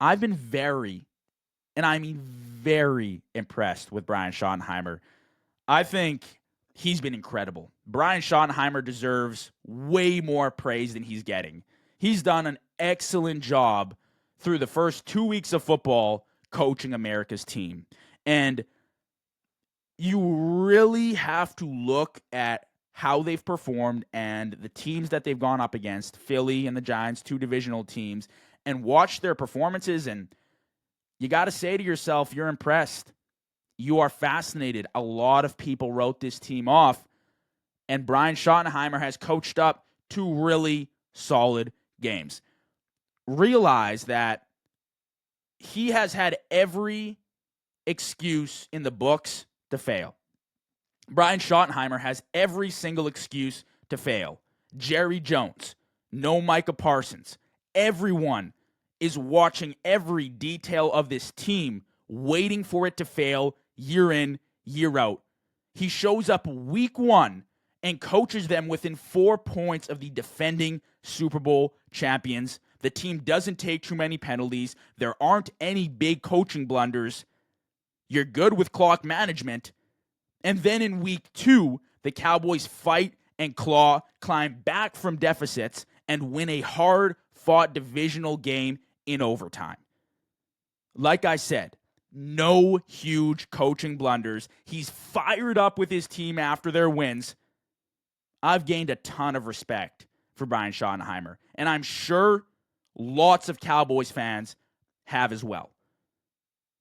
I've been very, and I mean very impressed with Brian Schottenheimer. I think he's been incredible. Brian Schottenheimer deserves way more praise than he's getting. He's done an excellent job through the first 2 weeks of football coaching America's team. And you really have to look at how they've performed and the teams that they've gone up against, Philly and the Giants, two divisional teams, and watch their performances. And you got to say to yourself, you're impressed. You are fascinated. A lot of people wrote this team off, and Brian Schottenheimer has coached up two really solid games. Realize that he has had every excuse in the books to fail. Brian Schottenheimer has every single excuse to fail. Jerry Jones, no Micah Parsons. Everyone is watching every detail of this team, waiting for it to fail year in, year out. He shows up week one and coaches them within 4 points of the defending Super Bowl champions. The team doesn't take too many penalties. There aren't any big coaching blunders. You're good with clock management. And then in week two, the Cowboys fight and claw, climb back from deficits, and win a hard-fought divisional game in overtime. Like I said, no huge coaching blunders. He's fired up with his team after their wins. I've gained a ton of respect for Brian Schottenheimer, and I'm sure lots of Cowboys fans have as well.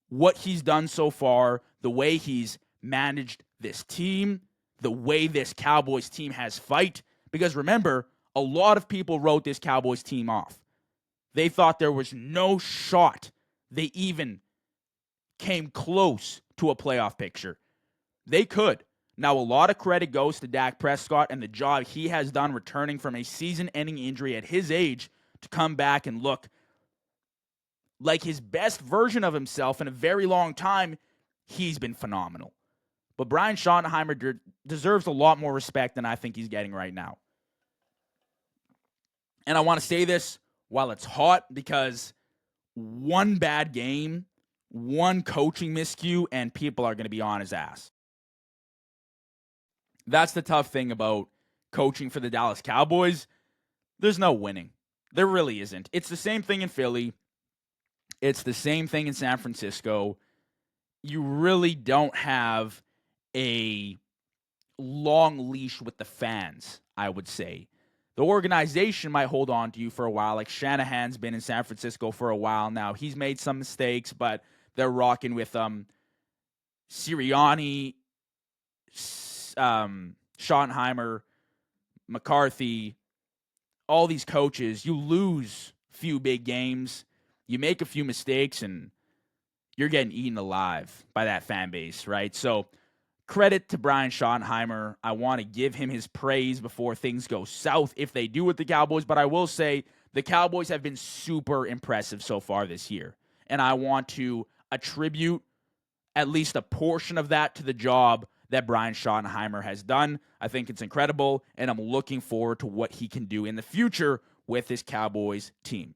What he's done so far, the way he's managed this team, the way this Cowboys team has fight, because remember, a lot of people wrote this Cowboys team off. They thought there was no shot they even came close to a playoff picture. They could. Now, a lot of credit goes to Dak Prescott and the job he has done returning from a season-ending injury at his age to come back and look like his best version of himself in a very long time. He's been phenomenal. But Brian Schottenheimer deserves a lot more respect than I think he's getting right now. And I want to say this while it's hot, because one bad game, one coaching miscue, and people are going to be on his ass. That's the tough thing about coaching for the Dallas Cowboys. There's no winning. There really isn't. It's the same thing in Philly. It's the same thing in San Francisco. You really don't have a long leash with the fans, I would say. The organization might hold on to you for a while. Like Shanahan's been in San Francisco for a while now. He's made some mistakes, but they're rocking with Sirianni, Schottenheimer, McCarthy, all these coaches. You lose a few big games, you make a few mistakes, and you're getting eaten alive by that fan base, right? So credit to Brian Schottenheimer. I want to give him his praise before things go south if they do with the Cowboys, but I will say the Cowboys have been super impressive so far this year, and I want to attribute at least a portion of that to the job that Brian Schottenheimer has done. I think it's incredible, and I'm looking forward to what he can do in the future with this Cowboys team.